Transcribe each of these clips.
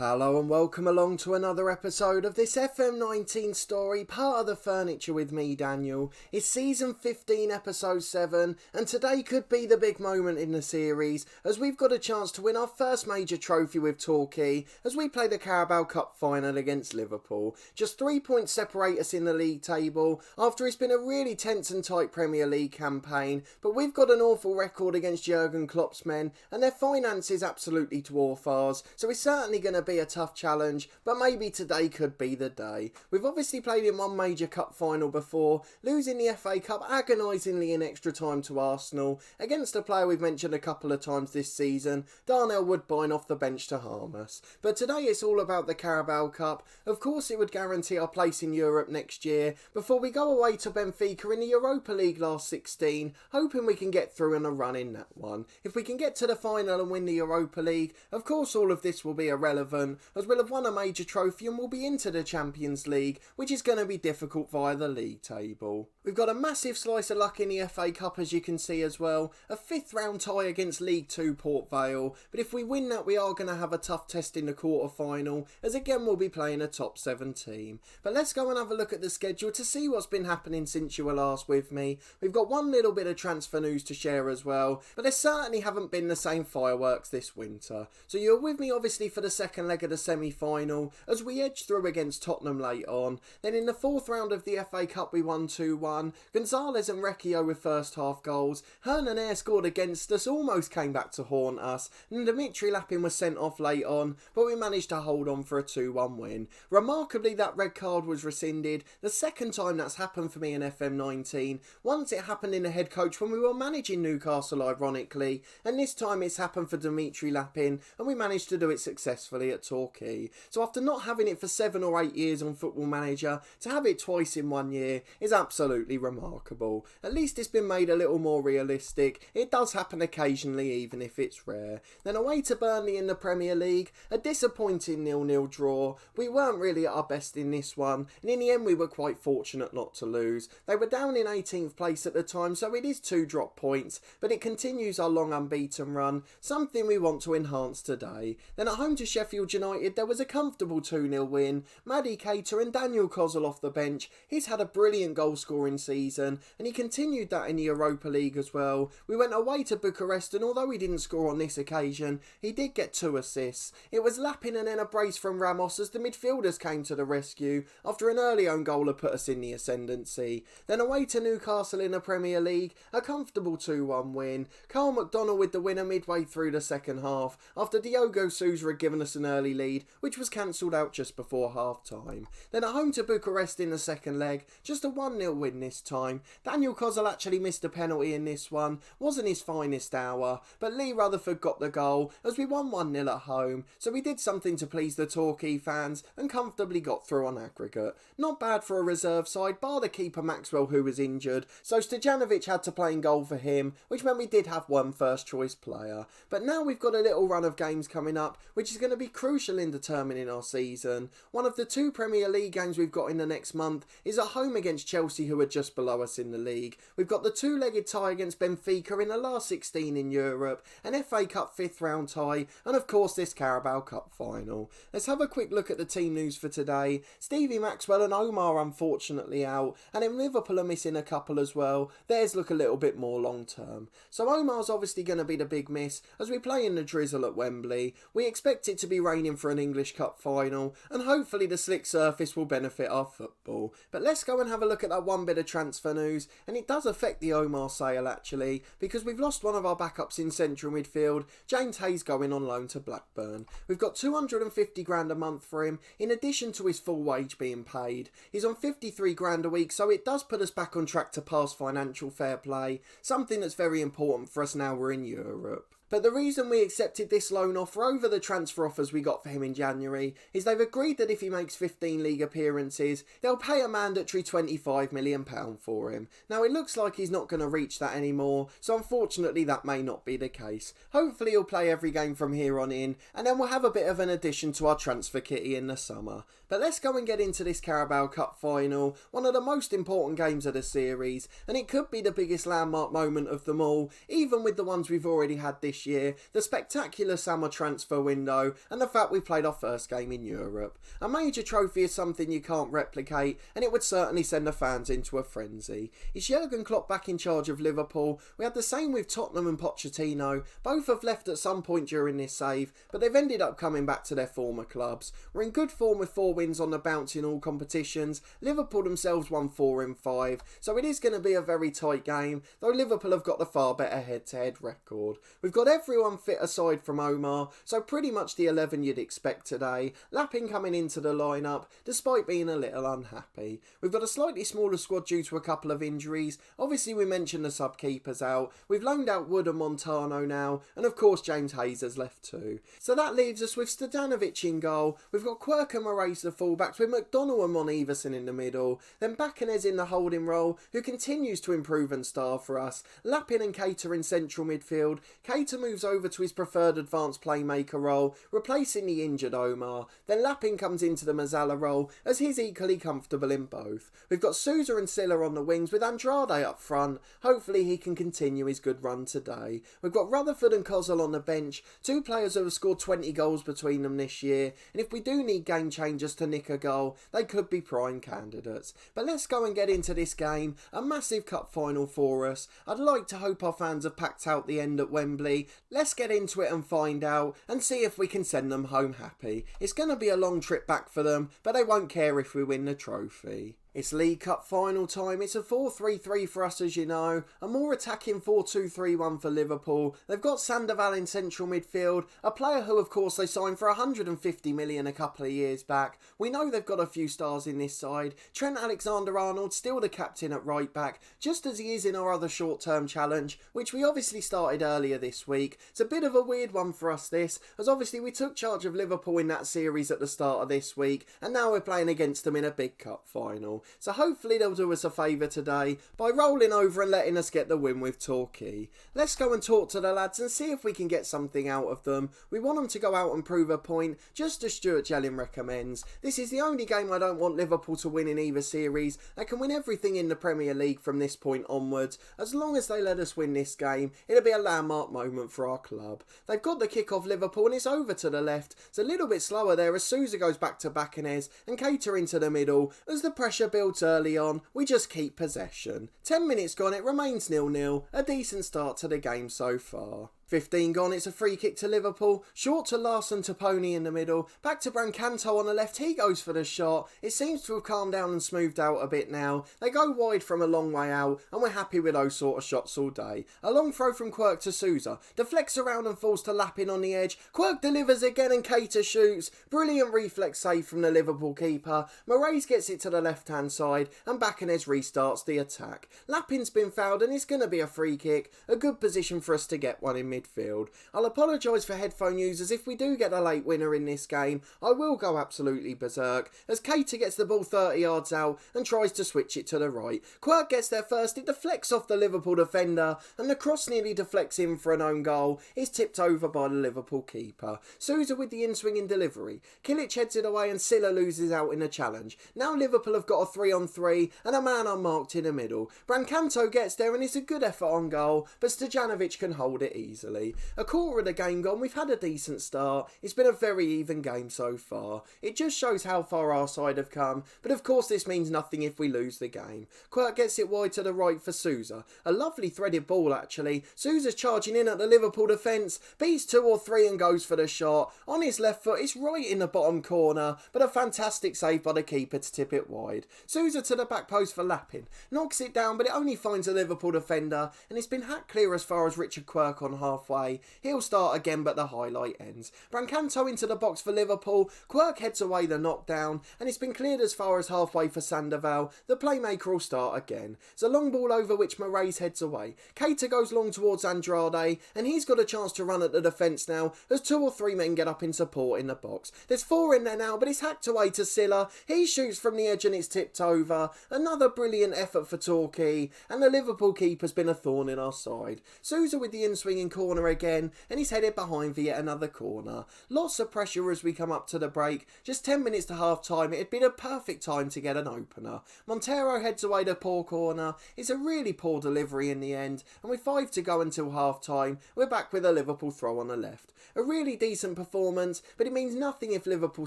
Hello and welcome along to another episode of this FM19 story, part of the furniture with me, Daniel. It's season 15, episode 7, and today could be the big moment in the series, as we've got a chance to win our first major trophy with Torquay, as we play the Carabao Cup final against Liverpool. Just 3 points separate us in the league table, after it's been a really tense and tight Premier League campaign, but we've got an awful record against Jurgen Klopp's men, and their finances absolutely dwarf ours, so it's certainly going to be a tough challenge, but maybe today could be the day. We've obviously played in one major cup final before, losing the FA Cup agonisingly in extra time to Arsenal, against a player we've mentioned a couple of times this season, Darnell Woodbine off the bench to harm us. But today it's all about the Carabao Cup. Of course it would guarantee our place in Europe next year, before we go away to Benfica in the Europa League last 16, hoping we can get through in a run in that one. If we can get to the final and win the Europa League, of course all of this will be irrelevant, as we'll have won a major trophy and we'll be into the Champions League, which is going to be difficult via the league table. We've got a massive slice of luck in the FA Cup, as you can see as well, a 5th round tie against League 2 Port Vale, but if we win that we are going to have a tough test in the quarter final, as again we'll be playing a top 7 team. But let's go and have a look at the schedule to see what's been happening since you were last with me. We've got one little bit of transfer news to share as well, but there certainly haven't been the same fireworks this winter. So you're with me obviously for the second leg of the semi-final, as we edged through against Tottenham late on. Then in the 4th round of the FA Cup we won 2-1, Gonzalez and Recchio with first half goals, Hernan Air scored against us, almost came back to haunt us, and Dimitri Lapin was sent off late on, but we managed to hold on for a 2-1 win. Remarkably, that red card was rescinded, the second time that's happened for me in FM19. Once it happened in the head coach when we were managing Newcastle ironically, and this time it's happened for Dimitri Lapin, and we managed to do it successfully at Torquay. So after not having it for 7 or 8 years on Football Manager, to have it twice in 1 year is absolutely remarkable. At least it's been made a little more realistic. It does happen occasionally, even if it's rare. Then away to Burnley in the Premier League, a disappointing 0-0 draw. We weren't really at our best in this one, and in the end we were quite fortunate not to lose. They were down in 18th place at the time, so it is 2 drop points, but it continues our long unbeaten run, something we want to enhance today. Then at home to Sheffield United, there was a comfortable 2-0 win. Maddie Cater and Daniel Kozol off the bench. He's had a brilliant goal scoring season, and he continued that in the Europa League as well. We went away to Bucharest, and although he didn't score on this occasion, he did get 2 assists. It was Lapin and then a brace from Ramos as the midfielders came to the rescue after an early own goal had put us in the ascendancy. Then away to Newcastle in the Premier League, a comfortable 2-1 win. Carl McDonald with the winner midway through the second half, after Diogo Sousa had given us an early lead, which was cancelled out just before half time. Then at home to Bucharest in the second leg, just a 1-0 win this time. Daniel Kozol actually missed a penalty in this one, wasn't his finest hour, but Lee Rutherford got the goal as we won 1-0 at home, so we did something to please the Torquay fans and comfortably got through on aggregate. Not bad for a reserve side, bar the keeper Maxwell who was injured, so Stojanovic had to play in goal for him, which meant we did have one first choice player. But now we've got a little run of games coming up, which is going to be crucial in determining our season. One of the 2 Premier League games we've got in the next month is at home against Chelsea, who are just below us in the league. We've got the 2-legged tie against Benfica in the last 16 in Europe, an FA Cup 5th round tie, and of course this Carabao Cup final. Let's have a quick look at the team news for today. Stevie Maxwell and Omar unfortunately out, and then Liverpool are missing a couple as well. Theirs look a little bit more long term. So Omar's obviously going to be the big miss as we play in the drizzle at Wembley. We expect it to be raining for an English Cup final, and hopefully the slick surface will benefit our football. But let's go and have a look at that one bit of transfer news, and it does affect the Omar sale actually, because we've lost one of our backups in central midfield. James Hayes going on loan to Blackburn. We've got 250 grand a month for him, in addition to his full wage being paid. He's on 53 grand a week, so it does put us back on track to pass financial fair play, something that's very important for us now we're in Europe. But the reason we accepted this loan offer over the transfer offers we got for him in January is they've agreed that if he makes 15 league appearances, they'll pay a mandatory £25 million for him. Now it looks like he's not going to reach that anymore, so unfortunately that may not be the case. Hopefully he'll play every game from here on in, and then we'll have a bit of an addition to our transfer kitty in the summer. But let's go and get into this Carabao Cup final, one of the most important games of the series, and it could be the biggest landmark moment of them all, even with the ones we've already had this this year, the spectacular summer transfer window, and the fact we played our first game in Europe. A major trophy is something you can't replicate, and it would certainly send the fans into a frenzy. Is Jurgen Klopp back in charge of Liverpool? We had the same with Tottenham and Pochettino. Both have left at some point during this save, but they've ended up coming back to their former clubs. We're in good form with 4 wins on the bounce in all competitions. Liverpool themselves won 4 in 5, so it is going to be a very tight game, though Liverpool have got the far better head-to-head record. We've got everyone fit aside from Omar, so pretty much the 11 you'd expect today. Lappin coming into the lineup, despite being a little unhappy. We've got a slightly smaller squad due to a couple of injuries. Obviously we mentioned the sub-keepers out. We've loaned out Wood and Montano now, and of course James Hayes has left too. So that leaves us with Stodanovic in goal. We've got Quirk and Moraes the fullbacks, with McDonnell and Mon Iverson in the middle. Then Bacanez in the holding role, who continues to improve and star for us. Lappin and Keita in central midfield. Keita moves over to his preferred advanced playmaker role, replacing the injured Omar. Then Lappin comes into the Mazzala role, as he's equally comfortable in both. We've got Sousa and Silla on the wings, with Andrade up front. Hopefully he can continue his good run today. We've got Rutherford and Kozol on the bench, 2 players who have scored 20 goals between them this year, and if we do need game changers to nick a goal, they could be prime candidates. But let's go and get into this game, a massive cup final for us. I'd like to hope our fans have packed out the end at Wembley. Let's get into it and find out, and see if we can send them home happy. It's going to be a long trip back for them, but they won't care if we win the trophy. It's League Cup final time. It's a 4-3-3 for us, as you know. A more attacking 4-2-3-1 for Liverpool. They've got Sandoval in central midfield, a player who of course they signed for 150 million a couple of years back. We know they've got a few stars in this side. Trent Alexander-Arnold still the captain at right back, just as he is in our other short-term challenge, which we obviously started earlier this week. It's a bit of a weird one for us this, as obviously we took charge of Liverpool in that series at the start of this week, and now we're playing against them in a big cup final. So hopefully they'll do us a favour today by rolling over and letting us get the win with Torquay. Let's go and talk to the lads and see if we can get something out of them. We want them to go out and prove a point, just as Stuart Jelling recommends. This is the only game I don't want Liverpool to win in either series. They can win everything in the Premier League from this point onwards. As long as they let us win this game, it'll be a landmark moment for our club. They've got the kick off Liverpool and it's over to the left. It's a little bit slower there as Sousa goes back to Bacanez and Keita into the middle. As the pressure builds early on, we just keep possession. 10 minutes gone, it remains 0-0. A decent start to the game so far. 15 gone, it's a free kick to Liverpool. Short to Larson to Pony in the middle. Back to Brancanto on the left, he goes for the shot. It seems to have calmed down and smoothed out a bit now. They go wide from a long way out, and we're happy with those sort of shots all day. A long throw from Quirk to Sousa. Deflects around and falls to Lappin on the edge. Quirk delivers again and Keita shoots. Brilliant reflex save from the Liverpool keeper. Moraes gets it to the left-hand side, and Bacanez restarts the attack. Lappin's been fouled, and it's going to be a free kick. A good position for us to get one in midfield. I'll apologise for headphone users if we do get a late winner in this game. I will go absolutely berserk as Keita gets the ball 30 yards out and tries to switch it to the right. Quirk gets there first, it deflects off the Liverpool defender and the cross nearly deflects in for an own goal. It's tipped over by the Liverpool keeper. Sousa with the in-swinging delivery. Kilic heads it away and Silla loses out in a challenge. Now Liverpool have got a 3-on-3 and a man unmarked in the middle. Brancanto gets there and it's a good effort on goal, but Stodanovic can hold it easily. A quarter of the game gone, we've had a decent start. It's been a very even game so far. It just shows how far our side have come, but of course this means nothing if we lose the game. Quirk gets it wide to the right for Sousa. A lovely threaded ball actually. Sousa's charging in at the Liverpool defence, beats 2 or 3 and goes for the shot. On his left foot, it's right in the bottom corner, but a fantastic save by the keeper to tip it wide. Sousa to the back post for Lappin. Knocks it down, but it only finds a Liverpool defender, and it's been hacked clear as far as Richard Quirk on halfway. He'll start again, but the highlight ends. Brancanto into the box for Liverpool. Quirk heads away the knockdown, and it's been cleared as far as halfway for Sandoval. The playmaker will start again. It's a long ball over which Moraes heads away. Keita goes long towards Andrade, and he's got a chance to run at the defence now as 2 or 3 men get up in support in the box. There's 4 in there now, but it's hacked away to Silla. He shoots from the edge and it's tipped over. Another brilliant effort for Torquay, and the Liverpool keeper's been a thorn in our side. Sousa with the in-swinging corner corner again, and he's headed behind for yet another corner. Lots of pressure as we come up to the break. Just 10 minutes to half time, it'd been a perfect time to get an opener. Montero heads away to poor corner. It's a really poor delivery in the end, and with 5 to go until half time, we're back with a Liverpool throw on the left. A really decent performance, but it means nothing if Liverpool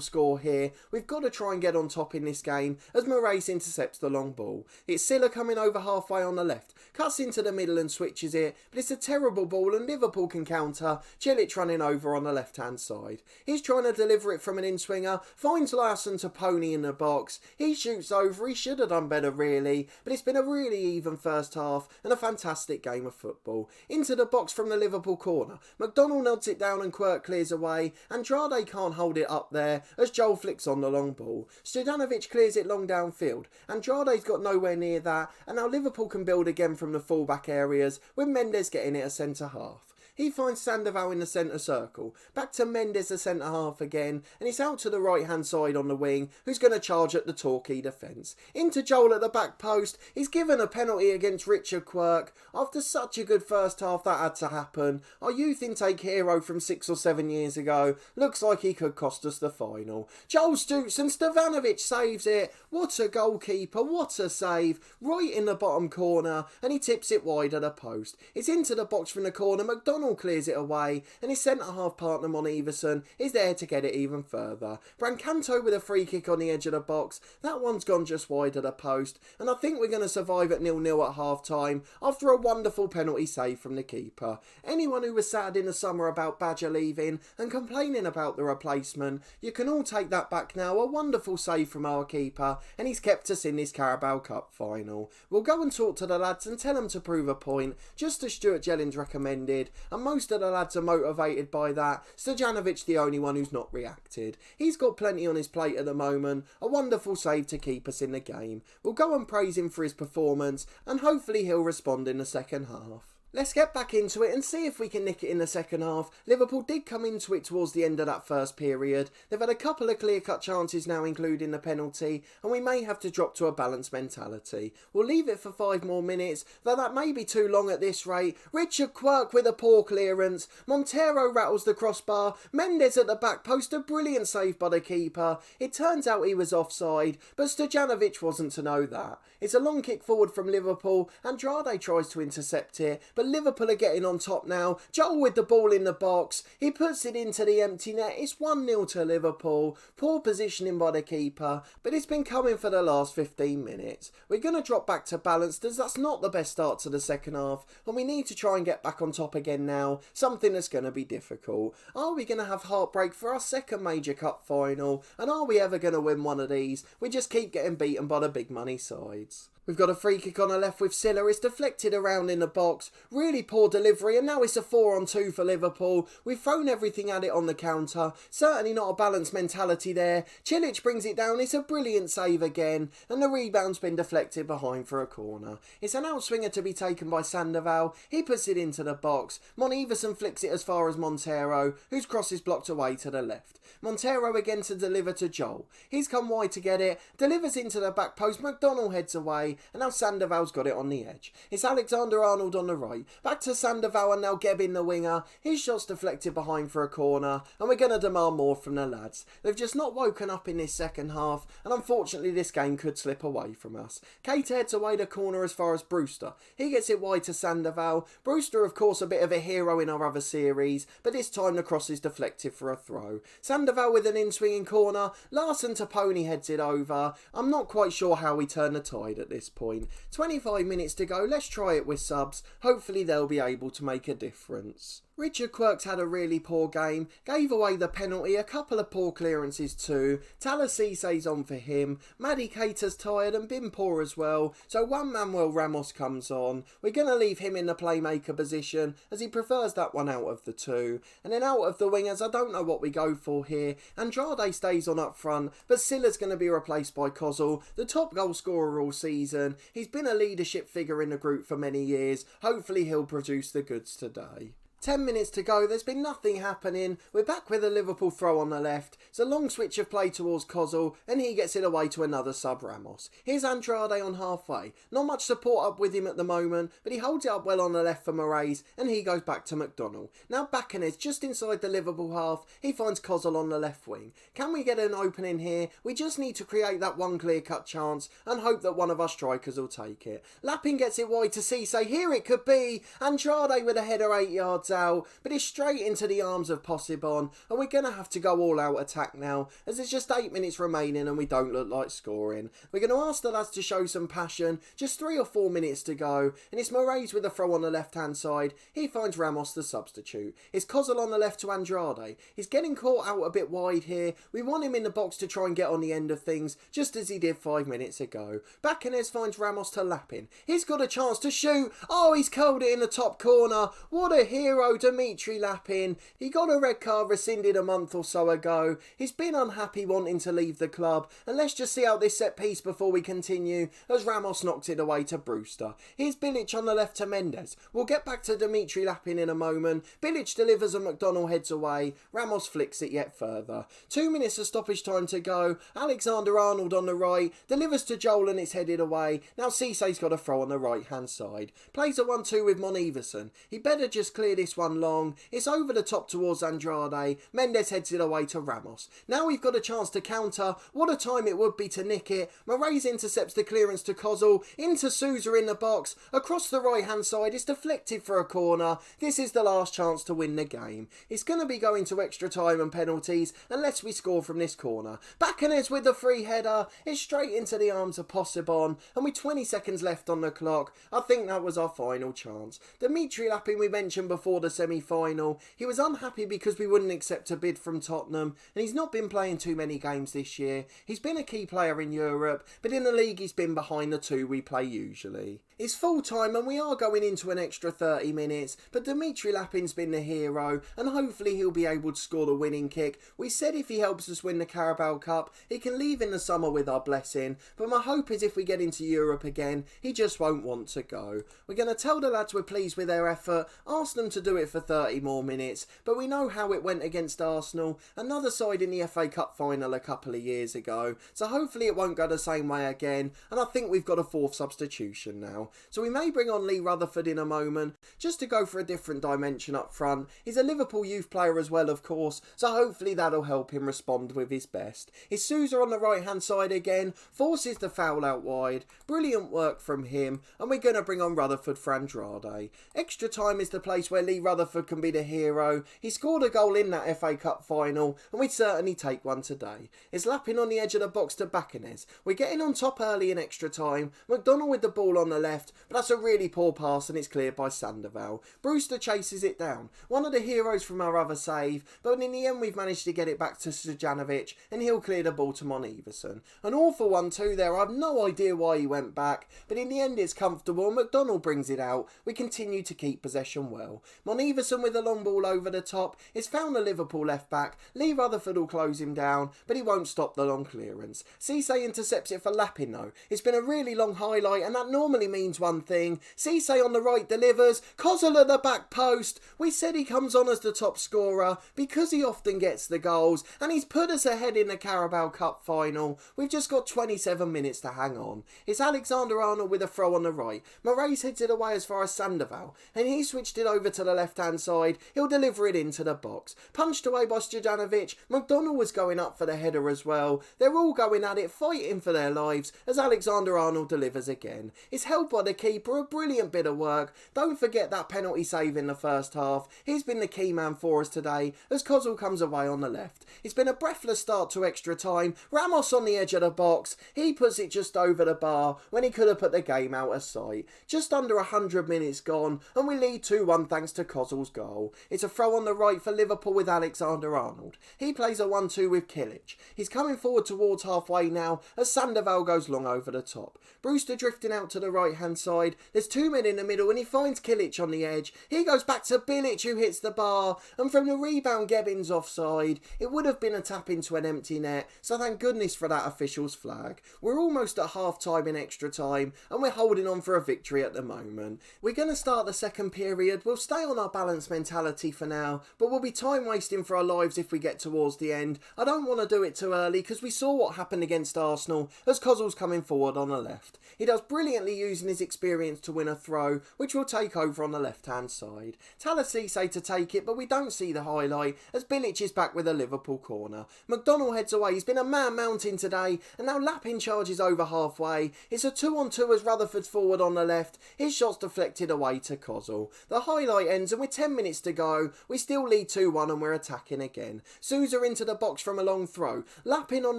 score here. We've got to try and get on top in this game as Moraes intercepts the long ball. It's Silla coming over halfway on the left, cuts into the middle and switches it, but it's a terrible ball and Liverpool can counter. Cilic running over on the left hand side. He's trying to deliver it from an in-swinger, finds Larson to Pony in the box. He shoots over, he should have done better really, but it's been a really even first half and a fantastic game of football. Into the box from the Liverpool corner. McDonald nods it down and Quirk clears away. Andrade can't hold it up there as Joel flicks on the long ball. Stojanovic clears it long downfield. Andrade's got nowhere near that, and now Liverpool can build again from the fullback areas with Mendes getting it a centre half. He finds Sandoval in the centre circle. Back to Mendes, the centre half again, and it's out to the right hand side on the wing, who's going to charge at the Torquay defence. Into Joel at the back post. He's given a penalty against Richard Quirk. After such a good first half, that had to happen. Our youth intake hero from 6 or 7 years ago looks like he could cost us the final. Joel stoops and Stojanovic saves it. What a goalkeeper, what a save. Right in the bottom corner, and he tips it wide at the post. It's into the box from the corner. McDonald clears it away, and his centre-half partner Mon Everson is there to get it even further. Brancanto with a free kick on the edge of the box. That one's gone just wide of the post, and I think we're going to survive at 0-0 at half-time after a wonderful penalty save from the keeper. Anyone who was sad in the summer about Badger leaving and complaining about the replacement, you can all take that back now. A wonderful save from our keeper, and he's kept us in this Carabao Cup final. We'll go and talk to the lads and tell them to prove a point, just as Stuart Jellings recommended, and most of the lads are motivated by that. Stojanovic the only one who's not reacted. He's got plenty on his plate at the moment. A wonderful save to keep us in the game. We'll go and praise him for his performance, and hopefully he'll respond in the second half. Let's get back into it and see if we can nick it in the second half. Liverpool did come into it towards the end of that first period. They've had a couple of clear-cut chances now, including the penalty, and we may have to drop to a balanced mentality. We'll leave it for 5 more minutes, though that may be too long at this rate. Richard Quirk with a poor clearance. Montero rattles the crossbar. Mendes at the back post, a brilliant save by the keeper. It turns out he was offside, but Stojanovic wasn't to know that. It's a long kick forward from Liverpool. Andrade tries to intercept it, but Liverpool are getting on top now. Joel with the ball in the box. He puts it into the empty net. It's 1-0 to Liverpool. Poor positioning by the keeper, but it's been coming for the last 15 minutes. We're going to drop back to balanced as that's not the best start to the second half, and we need to try and get back on top again now. Something that's going to be difficult. Are we going to have heartbreak for our second major cup final? And are we ever going to win one of these? We just keep getting beaten by the big money sides. We've got a free kick on the left with Silla. It's deflected around in the box. Really poor delivery, and now it's a 4-on-2 for Liverpool. We've thrown everything at it on the counter. Certainly not a balanced mentality there. Cilic brings it down. It's a brilliant save again, and the rebound's been deflected behind for a corner. It's an outswinger to be taken by Sandoval. He puts it into the box. Mon Everson flicks it as far as Montero, whose cross is blocked away to the left. Montero again to deliver to Joel. He's come wide to get it. Delivers into the back post. McDonald heads away. And now Sandoval's got it on the edge. It's Alexander-Arnold on the right. Back to Sandoval and now Gebb in the winger. His shot's deflected behind for a corner. And we're going to demand more from the lads. They've just not woken up in this second half. And unfortunately this game could slip away from us. Kate heads away the corner as far as Brewster. He gets it wide to Sandoval. Brewster of course a bit of a hero in our other series. But this time the cross is deflected for a throw. Sandoval with an in-swinging corner. Larson to Pony heads it over. I'm not quite sure how we turn the tide at this point. 25 minutes to go. Let's try it with subs. Hopefully they'll be able to make a difference. Richard Quirk's had a really poor game, gave away the penalty, a couple of poor clearances too. Talasise's on for him, Maddie Cater's tired and been poor as well, so Juan Manuel Ramos comes on. We're going to leave him in the playmaker position as he prefers that one out of the two. And then out of the wingers, I don't know what we go for here. Andrade stays on up front, but Silla's going to be replaced by Kozul, the top goal scorer all season. He's been a leadership figure in the group for many years. Hopefully he'll produce the goods today. 10 minutes to go, there's been nothing happening. We're back with a Liverpool throw on the left. It's a long switch of play towards Kozul, and he gets it away to another sub, Ramos. Here's Andrade on halfway. Not much support up with him at the moment, but he holds it up well on the left for Moraes, and he goes back to McDonald. Now Bacanes just inside the Liverpool half. He finds Kozul on the left wing. Can we get an opening here? We just need to create that one clear-cut chance and hope that one of our strikers will take it. Lappin gets it wide to Cisse. Here it could be. Andrade with a header 8 yards out, but it's straight into the arms of Possebon, and we're going to have to go all out attack now, as there's just 8 minutes remaining and we don't look like scoring. We're going to ask the lads to show some passion, just 3 or 4 minutes to go, and it's Moraes with a throw on the left hand side. He finds Ramos the substitute. It's Kozul on the left to Andrade. He's getting caught out a bit wide here. We want him in the box to try and get on the end of things, just as he did 5 minutes ago. Bacanes finds Ramos to Lappin. He's got a chance to shoot. Oh, he's curled it in the top corner. What a hero, Dimitri Lappin. He got a red card rescinded a month or so ago. He's been unhappy wanting to leave the club. And let's just see out this set piece before we continue, as Ramos knocked it away to Brewster. Here's Bilic on the left to Mendes. We'll get back to Dimitri Lappin in a moment. Bilic delivers and McDonald heads away. Ramos flicks it yet further. 2 minutes of stoppage time to go. Alexander-Arnold on the right. Delivers to Joel and it's headed away. Now Cisse's got a throw on the right hand side. Plays a 1-2 with Mon Iversen. He better just clear this one long. It's over the top towards Andrade. Mendes heads it away to Ramos. Now we've got a chance to counter. What a time it would be to nick it. Moraes intercepts the clearance to Kozul. Into Sousa in the box. Across the right hand side. It's deflected for a corner. This is the last chance to win the game. It's going to be going to extra time and penalties unless we score from this corner. Bacanes with the free header. It's straight into the arms of Possebon, and with 20 seconds left on the clock, I think that was our final chance. Dimitri Lappin we mentioned before the semi-final. He was unhappy because we wouldn't accept a bid from Tottenham, and he's not been playing too many games this year. He's been a key player in Europe, but in the league he's been behind the 2 we play usually. It's full time and we are going into an extra 30 minutes, but Dimitri Lappin's been the hero and hopefully he'll be able to score the winning kick. We said if he helps us win the Carabao Cup, he can leave in the summer with our blessing, but my hope is if we get into Europe again, he just won't want to go. We're going to tell the lads we're pleased with their effort, ask them to do it for 30 more minutes, but we know how it went against Arsenal, another side in the FA Cup final a couple of years ago, so hopefully it won't go the same way again, and I think we've got a 4th substitution now. So we may bring on Lee Rutherford in a moment, just to go for a different dimension up front. He's a Liverpool youth player as well, of course, so hopefully that'll help him respond with his best. It's Sousa on the right hand side again, forces the foul out wide. Brilliant work from him, and we're going to bring on Rutherford for Andrade. Extra time is the place where Lee Rutherford can be the hero. He scored a goal in that FA Cup final, and we'd certainly take one today. It's Lappin on the edge of the box to Bacanes. We're getting on top early in extra time. McDonald with the ball on the left, but that's a really poor pass and it's cleared by Sandoval. Brewster chases it down. One of the heroes from our other save, but in the end we've managed to get it back to Stojanovic and he'll clear the ball to Mon Iversen. An awful 1-2 there. I have no idea why he went back, but in the end it's comfortable. McDonald brings it out. We continue to keep possession well. Mon Iversen with a long ball over the top. It's found the Liverpool left back. Lee Rutherford will close him down, but he won't stop the long clearance. Cisse intercepts it for Lappin though. It's been a really long highlight and that normally means one thing. Cisse on the right delivers. Kozul at the back post. We said he comes on as the top scorer because he often gets the goals and he's put us ahead in the Carabao Cup final. We've just got 27 minutes to hang on. It's Alexander-Arnold with a throw on the right. Moraes heads it away as far as Sandoval and he switched it over to the left hand side. He'll deliver it into the box. Punched away by Stojanovic. McDonald was going up for the header as well. They're all going at it, fighting for their lives as Alexander-Arnold delivers again. It's helped by the keeper, a brilliant bit of work. Don't forget that penalty save in the first half. He's been the key man for us today as Kozul comes away on the left. It's been a breathless start to extra time. Ramos on the edge of the box. He puts it just over the bar when he could have put the game out of sight. Just under 100 minutes gone and we lead 2-1 thanks to Kozul's goal. It's a throw on the right for Liverpool with Alexander-Arnold. He plays a 1-2 with Kilic. He's coming forward towards halfway now as Sandoval goes long over the top. Brewster drifting out to the right hand side. There's 2 men in the middle and he finds Kilic on the edge. He goes back to Bilic who hits the bar, and from the rebound Gebbin's offside. It would have been a tap into an empty net, so thank goodness for that official's flag. We're almost at half time in extra time and we're holding on for a victory at the moment. We're going to start the second period. We'll stay on our balanced mentality for now, but we'll be time wasting for our lives if we get towards the end. I don't want to do it too early because we saw what happened against Arsenal as Kozl's coming forward on the left. He does brilliantly using his experience to win a throw, which will take over on the left hand side. Talasise to take it, but we don't see the highlight as Bilic is back with a Liverpool corner. McDonald heads away. He's been a man mountain today, and now Lappin charges over halfway. It's a 2-on-2 as Rutherford's forward on the left. His shot's deflected away to Kozl. The highlight ends, and with 10 minutes to go, we still lead 2-1 and we're attacking again. Sousa into the box from a long throw. Lappin on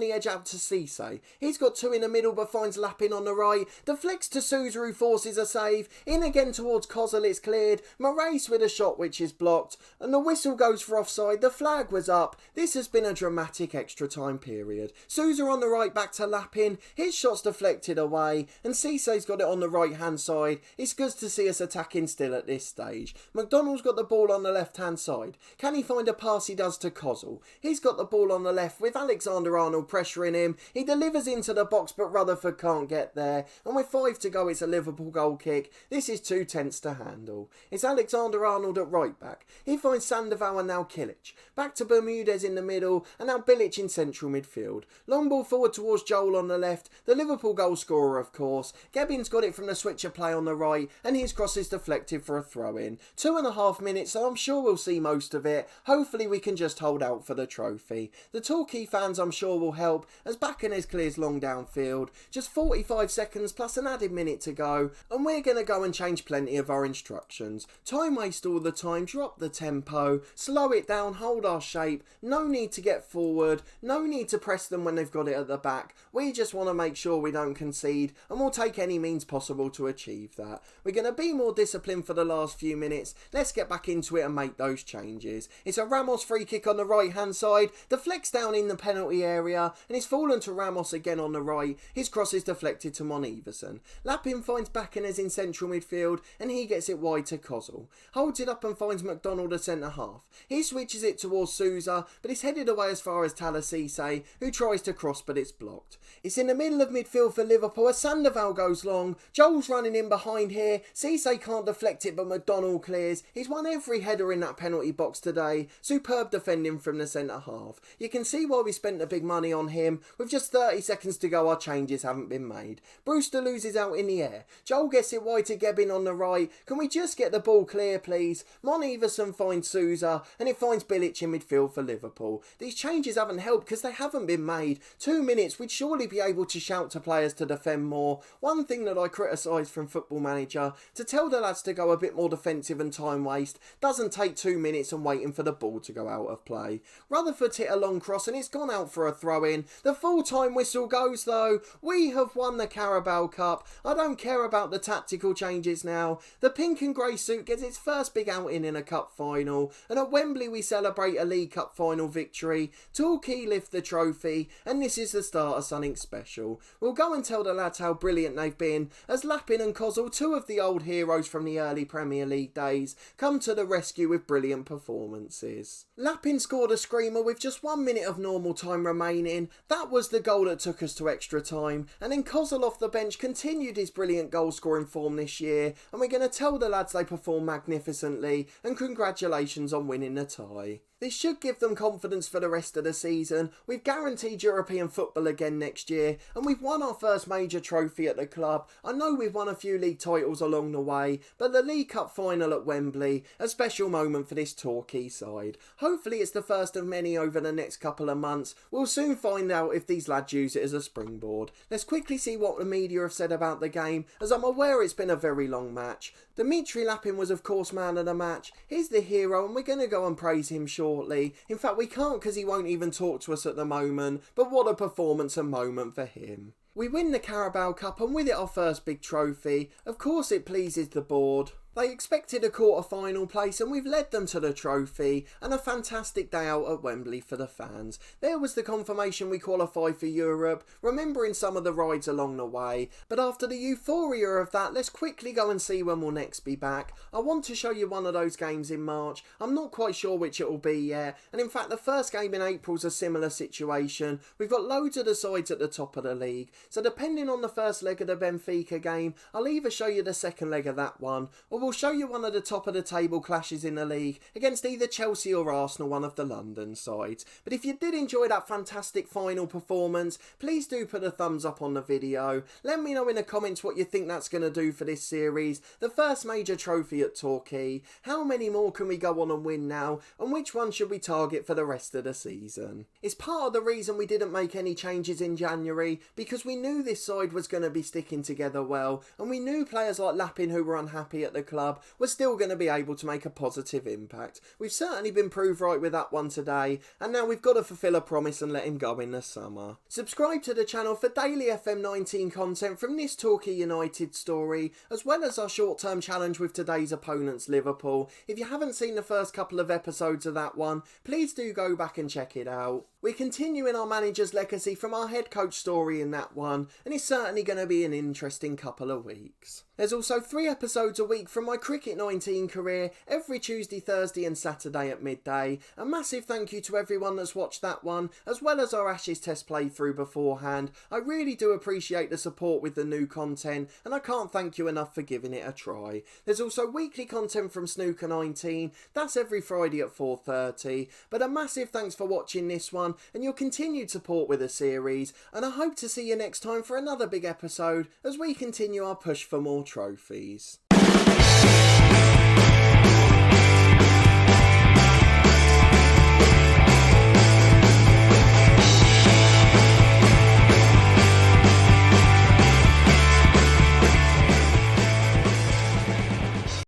the edge out to Cisse. He's got 2 in the middle but finds Lappin on the right. Deflects to Sousa who forces a save. In again towards Kozl, it's cleared. Moraes with a shot which is blocked. And the whistle goes for offside. The flag was up. This has been a dramatic extra time period. Sousa on the right back to Lappin. His shot's deflected away. And Cisse's got it on the right hand side. It's good to see us attacking still at this stage. McDonald's got the ball on the left hand side. Can he find a pass? He does to Kozl. He's got the ball on the left with Alexander-Arnold pressuring him. He delivers into the box but Rutherford can't get there. And with 5 to go it's a Liverpool goal kick. This is too tense to handle. It's Alexander-Arnold at right back. He finds Sandoval and now Kilic. Back to Bermudez in the middle and now Bilic in central midfield. Long ball forward towards Joel on the left. The Liverpool goal scorer of course. Gebbin's got it from the switcher play on the right and his cross is deflected for a throw in. 2.5 minutes so I'm sure we'll see most of it. Hopefully we can just hold out for the trophy. The Torquay fans I'm sure will help as Baccanes clears long downfield. Just 45 seconds plus an added minute to go and we're going to go and change plenty of our instructions. Time waste all the time, drop the tempo, slow it down, hold our shape, no need to get forward, no need to press them when they've got it at the back. We just want to make sure we don't concede and we'll take any means possible to achieve that. We're going to be more disciplined for the last few minutes. Let's get back into it and make those changes. It's a Ramos free kick on the right hand side, deflects down in the penalty area and it's fallen to Ramos again on the right. His cross is deflected to Mon Iversen. Lappin finds Baccanes in central midfield and he gets it wide to Kozl. Holds it up and finds McDonald a centre half. He switches it towards Sousa but it's headed away as far as Talasise who tries to cross but it's blocked. It's in the middle of midfield for Liverpool as Sandoval goes long. Joel's running in behind here. Cisse can't deflect it but McDonald clears. He's won every header in that penalty box today. Superb defending from the centre half. You can see why we spent the big money on him. With just 30 seconds to go our changes haven't been made. Brewster loses out in the air. Joel gets it wide to Gebbin on the right. Can we just get the ball clear please? Mon Iversen finds Sousa and it finds Bilic in midfield for Liverpool. These changes haven't helped because they haven't been made. 2 minutes we'd surely be able to shout to players to defend more. One thing that I criticise from Football Manager, to tell the lads to go a bit more defensive and time waste doesn't take 2 minutes and waiting for the ball to go out of play. Rutherford's hit a long cross and it's gone out for a throw in. The full time whistle goes though. We have won the Carabao Cup. I don't care about the tactical changes now. The pink and grey suit gets its first big outing in a cup final and at Wembley we celebrate a League Cup final victory. Torquay lift the trophy and this is the start of something special. We'll go and tell the lads how brilliant they've been as Lappin and Kozl, 2 of the old heroes from the early Premier League days, come to the rescue with brilliant performances. Lappin scored a screamer with just 1 minute of normal time remaining. That was the goal that took us to extra time and then Kozl off the bench continued his brilliant goal scoring form this year and we're going to tell the lads they performed magnificently and congratulations on winning the tie. This should give them confidence for the rest of the season. We've guaranteed European football again next year and we've won our first major trophy at the club. I know we've won a few league titles along the way, but the League Cup final at Wembley, a special moment for this Torquay side. Hopefully it's the first of many over the next couple of months. We'll soon find out if these lads use it as a springboard. Let's quickly see what the media have said about the game, as I'm aware it's been a very long match. Dimitri Lappin was of course man of the match. He's the hero and we're going to go and praise him shortly. In fact we can't because he won't even talk to us at the moment, but what a performance and moment for him. We win the Carabao Cup and with it our first big trophy. Of course it pleases the board. They expected a quarter-final place and we've led them to the trophy, and a fantastic day out at Wembley for the fans. There was the confirmation we qualified for Europe, remembering some of the rides along the way, but after the euphoria of that, let's quickly go and see when we'll next be back. I want to show you one of those games in March. I'm not quite sure which it will be yet, and in fact the first game in April's a similar situation. We've got loads of the sides at the top of the league, so depending on the first leg of the Benfica game, I'll either show you the second leg of that one, or we'll show you one of the top of the table clashes in the league against either Chelsea or Arsenal, one of the London sides. But if you did enjoy that fantastic final performance, please do put a thumbs up on the video. Let me know in the comments what you think that's going to do for this series, the first major trophy at Torquay. How many more can we go on and win now, and which one should we target for the rest of the season? It's part of the reason we didn't make any changes in January, because we knew this side was going to be sticking together well, and we knew players like Lappin, who were unhappy at the club, were still going to be able to make a positive impact. We've certainly been proved right with that one today, and now we've got to fulfil a promise and let him go in the summer. Subscribe to the channel for daily FM19 content from this Torquay United story, as well as our short-term challenge with today's opponents, Liverpool. If you haven't seen the first couple of episodes of that one, please do go back and check it out. We're continuing our manager's legacy from our head coach story in that one, and it's certainly going to be an interesting couple of weeks. There's also 3 episodes a week from my Cricket 19 career, every Tuesday, Thursday and Saturday at midday. A massive thank you to everyone that's watched that one, as well as our Ashes Test playthrough beforehand. I really do appreciate the support with the new content, and I can't thank you enough for giving it a try. There's also weekly content from Snooker 19, that's every Friday at 4:30. But a massive thanks for watching this one, and your continued support with the series, and I hope to see you next time for another big episode as we continue our push for more trophies.